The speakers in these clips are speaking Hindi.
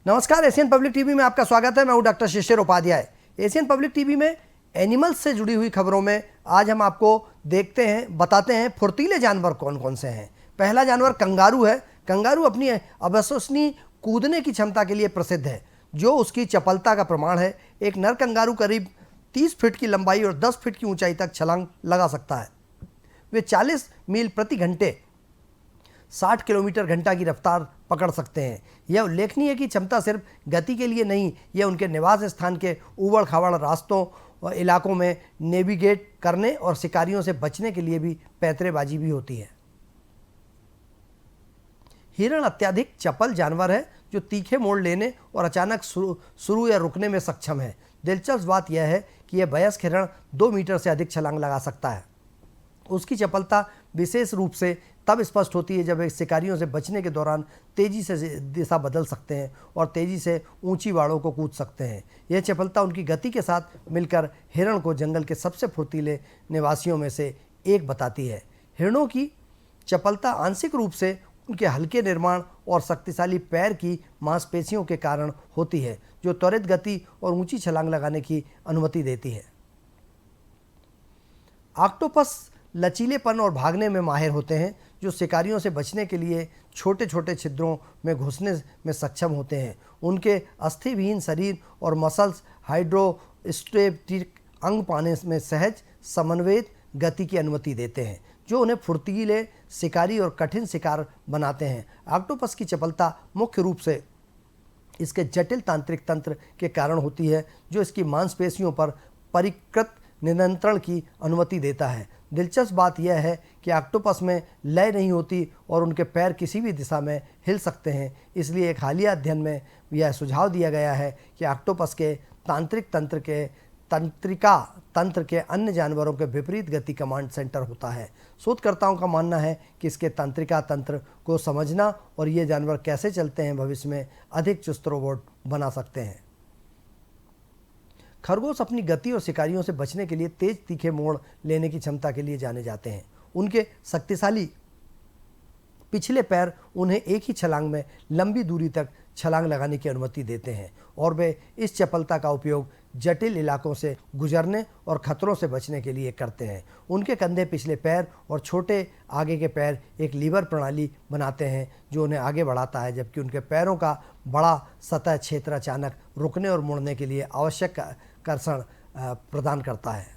नमस्कार, एशियन पब्लिक टीवी में आपका स्वागत है। मैं हूं डॉक्टर शिशिर उपाध्याय। एशियन पब्लिक टीवी में एनिमल्स से जुड़ी हुई खबरों में आज हम आपको बताते हैं फुर्तीले जानवर कौन कौन से हैं। पहला जानवर कंगारू है। कंगारू अपनी अविश्वसनीय कूदने की क्षमता के लिए प्रसिद्ध है, जो उसकी चपलता का प्रमाण है। एक नर कंगारू करीब 30 फीट की लंबाई और 10 फीट की ऊंचाई तक छलांग लगा सकता है। वे 40 मील प्रति घंटे 60 किलोमीटर घंटा की रफ्तार पकड़ सकते हैं। यह उल्लेखनीय है कि क्षमता सिर्फ गति के लिए नहीं, यह उनके निवास स्थान के ऊबड़ खाबड़ रास्तों और इलाकों में नेविगेट करने और शिकारियों से बचने के लिए भी पैंतरेबाजी भी होती है। हिरण अत्यधिक चपल जानवर है, जो तीखे मोड़ लेने और अचानक शुरू या रुकने में सक्षम है। दिलचस्प बात यह है कि यह वयस्क हिरण 2 मीटर से अधिक छलांग लगा सकता है। उसकी चपलता विशेष रूप से तब स्पष्ट होती है जब वे शिकारियों से बचने के दौरान तेजी से दिशा बदल सकते हैं और तेजी से ऊंची वाड़ों को कूद सकते हैं। यह चपलता उनकी गति के साथ मिलकर हिरण को जंगल के सबसे फुर्तीले निवासियों में से एक बताती है। हिरणों की चपलता आंशिक रूप से उनके हल्के निर्माण और शक्तिशाली पैर की मांसपेशियों के कारण होती है, जो त्वरित गति और ऊंची छलांग लगाने की अनुमति देती है। ऑक्टोपस लचीलेपन और भागने में माहिर होते हैं, जो शिकारियों से बचने के लिए छोटे छोटे छिद्रों में घुसने में सक्षम होते हैं। उनके अस्थिविहीन शरीर और मसल्स हाइड्रोस्टेटिक अंग पाने में सहज समन्वित गति की अनुमति देते हैं, जो उन्हें फुर्तीले शिकारी और कठिन शिकार बनाते हैं। ऑक्टोपस की चपलता मुख्य रूप से इसके जटिल तांत्रिक तंत्र के कारण होती है, जो इसकी मांसपेशियों पर परिकृत नियंत्रण की अनुमति देता है। दिलचस्प बात यह है कि ऑक्टोपस में लय नहीं होती और उनके पैर किसी भी दिशा में हिल सकते हैं। इसलिए एक हालिया अध्ययन में यह सुझाव दिया गया है कि ऑक्टोपस के तांत्रिक तंत्रिका तंत्र के अन्य जानवरों के विपरीत गति कमांड सेंटर होता है। शोधकर्ताओं का मानना है कि इसके तंत्रिका तंत्र को समझना और ये जानवर कैसे चलते हैं भविष्य में अधिक चुस्त रोबोट बना सकते हैं। खरगोश अपनी गति और शिकारियों से बचने के लिए तेज तीखे मोड़ लेने की क्षमता के लिए जाने जाते हैं। उनके शक्तिशाली पिछले पैर उन्हें एक ही छलांग में लंबी दूरी तक छलांग लगाने की अनुमति देते हैं और वे इस चपलता का उपयोग जटिल इलाकों से गुजरने और खतरों से बचने के लिए करते हैं। उनके कंधे, पिछले पैर और छोटे आगे के पैर एक लीवर प्रणाली बनाते हैं, जो उन्हें आगे बढ़ाता है, जबकि उनके पैरों का बड़ा सतह क्षेत्र अचानक रुकने और मुड़ने के लिए आवश्यक कर्षण प्रदान करता है।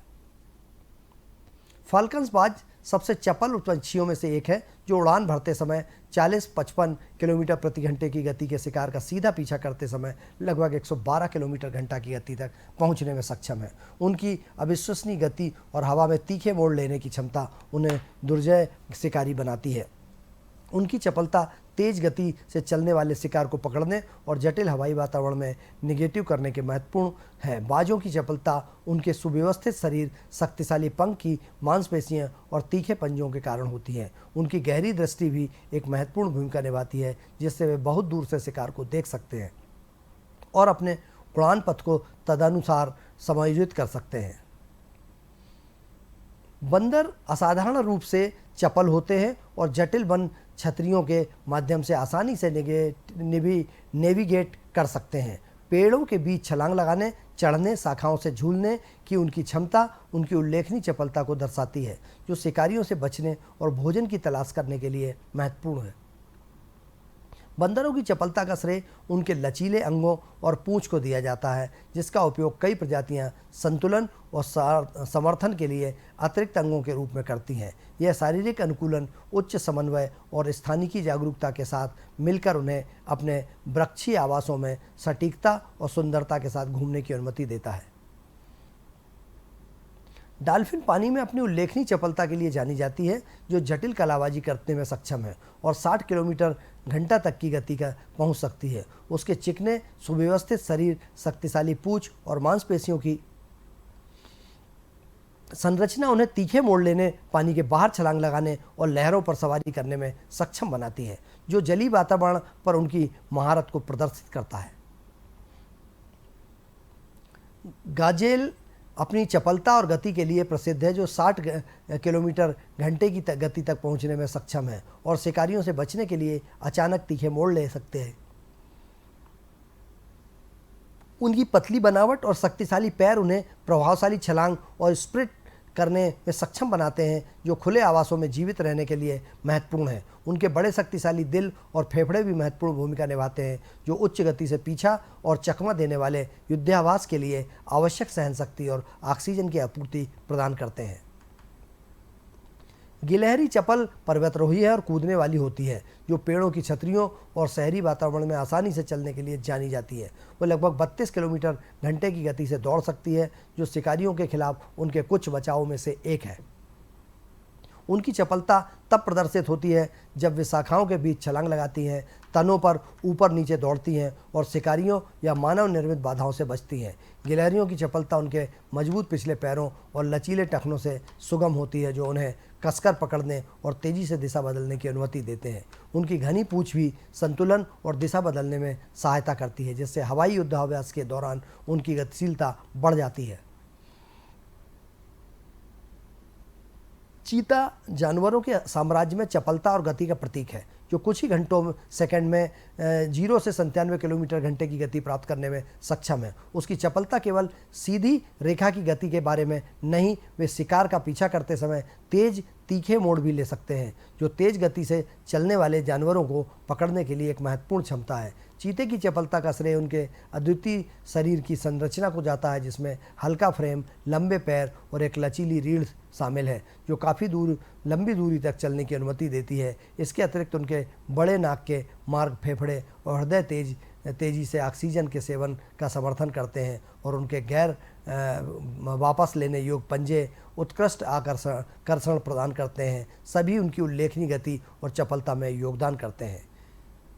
फाल्कन्स बाज सबसे चपल पंछियों में से एक है, जो उड़ान भरते समय 40-55 किलोमीटर प्रति घंटे की गति के शिकार का सीधा पीछा करते समय लगभग 112 किलोमीटर घंटा की गति तक पहुंचने में सक्षम है। उनकी अविश्वसनीय गति और हवा में तीखे मोड़ लेने की क्षमता उन्हें दुर्जय शिकारी बनाती है। उनकी चपलता तेज गति से चलने वाले शिकार को पकड़ने और जटिल हवाई वातावरण में निगेटिव करने के महत्वपूर्ण है। बाजों की चपलता उनके सुव्यवस्थित शरीर, शक्तिशाली पंख की मांसपेशियां और तीखे पंजों के कारण होती है। उनकी गहरी दृष्टि भी एक महत्वपूर्ण भूमिका निभाती है, जिससे वे बहुत दूर से शिकार को देख सकते हैं और अपने उड़ान पथ को तदनुसार समायोजित कर सकते हैं। बंदर असाधारण रूप से चपल होते हैं और जटिल वन छतरियों के माध्यम से आसानी से नेविगेट कर सकते हैं। पेड़ों के बीच छलांग लगाने, चढ़ने, शाखाओं से झूलने की उनकी क्षमता उनकी उल्लेखनीय चपलता को दर्शाती है, जो शिकारियों से बचने और भोजन की तलाश करने के लिए महत्वपूर्ण है। बंदरों की चपलता का श्रेय उनके लचीले अंगों और पूंछ को दिया जाता है, जिसका उपयोग कई प्रजातियां संतुलन और समर्थन के लिए अतिरिक्त अंगों के रूप में करती हैं। यह शारीरिक अनुकूलन, उच्च समन्वय और स्थानिकी जागरूकता के साथ मिलकर उन्हें अपने वृक्षीय आवासों में सटीकता और सुंदरता के साथ घूमने की अनुमति देता है। डॉल्फिन पानी में अपनी उल्लेखनीय चपलता के लिए जानी जाती है, जो जटिल कलाबाजी करने में सक्षम है और 60 किलोमीटर घंटा तक की गति का पहुंच सकती है। उसके चिकने, सुव्यवस्थित शरीर, शक्तिशाली पूंछ और मांसपेशियों की संरचना उन्हें तीखे मोड़ लेने, पानी के बाहर छलांग लगाने और लहरों पर सवारी करने में सक्षम बनाती है, जो जलीय वातावरण पर उनकी महारत को प्रदर्शित करता है। गाजेल अपनी चपलता और गति के लिए प्रसिद्ध है, जो 60 किलोमीटर घंटे की गति तक पहुंचने में सक्षम है और शिकारियों से बचने के लिए अचानक तीखे मोड़ ले सकते हैं। उनकी पतली बनावट और शक्तिशाली पैर उन्हें प्रभावशाली छलांग और स्प्रिंट करने में सक्षम बनाते हैं, जो खुले आवासों में जीवित रहने के लिए महत्वपूर्ण है। उनके बड़े शक्तिशाली दिल और फेफड़े भी महत्वपूर्ण भूमिका निभाते हैं, जो उच्च गति से पीछा और चकमा देने वाले युद्धाभ्यास के लिए आवश्यक सहनशक्ति और ऑक्सीजन की आपूर्ति प्रदान करते हैं। गिलहरी चपल पर्वतारोही है और कूदने वाली होती है, जो पेड़ों की छतरियों और शहरी वातावरण में आसानी से चलने के लिए जानी जाती है। वो लगभग 32 किलोमीटर घंटे की गति से दौड़ सकती है, जो शिकारियों के खिलाफ उनके कुछ बचावों में से एक है। उनकी चपलता तब प्रदर्शित होती है जब वे शाखाओं के बीच छलांग लगाती हैं, तनों पर ऊपर नीचे दौड़ती हैं और शिकारियों या मानव निर्मित बाधाओं से बचती हैं। गिलहरियों की चपलता उनके मजबूत पिछले पैरों और लचीले टखनों से सुगम होती है, जो उन्हें कसकर पकड़ने और तेजी से दिशा बदलने की अनुमति देते हैं। उनकी घनी पूंछ भी संतुलन और दिशा बदलने में सहायता करती है, जिससे हवाई युद्धाभ्यास के दौरान उनकी गतिशीलता बढ़ जाती है। चीता जानवरों के साम्राज्य में चपलता और गति का प्रतीक है, जो कुछ ही घंटों सेकंड में 0 से 97 किलोमीटर घंटे की गति प्राप्त करने में सक्षम है। उसकी चपलता केवल सीधी रेखा की गति के बारे में नहीं, वे शिकार का पीछा करते समय तेज तीखे मोड़ भी ले सकते हैं, जो तेज गति से चलने वाले जानवरों को पकड़ने के लिए एक महत्वपूर्ण क्षमता है। चीते की चपलता का श्रेय उनके अद्वितीय शरीर की संरचना को जाता है, जिसमें हल्का फ्रेम, लंबे पैर और एक लचीली रीढ़ शामिल है, जो काफ़ी लंबी दूरी तक चलने की अनुमति देती है। इसके अतिरिक्त उनके बड़े नाक के मार्ग फेफड़े और हृदय तेजी से ऑक्सीजन के सेवन का समर्थन करते हैं, और उनके गैर वापस लेने योग्य पंजे उत्कृष्ट आकर्षण प्रदान करते हैं। सभी उनकी उल्लेखनीय गति और चपलता में योगदान करते हैं।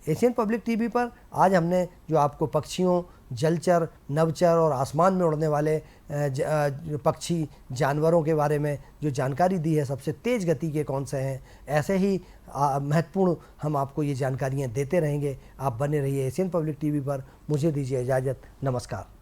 एशियन पब्लिक टीवी पर आज हमने जो आपको पक्षियों, जलचर, नभचर और आसमान में उड़ने वाले पक्षी जानवरों के बारे में जो जानकारी दी है, सबसे तेज़ गति के कौन से हैं, ऐसे ही महत्वपूर्ण हम आपको ये जानकारियाँ देते रहेंगे। आप बने रहिए एशियन पब्लिक टीवी पर। मुझे दीजिए इजाज़त। नमस्कार।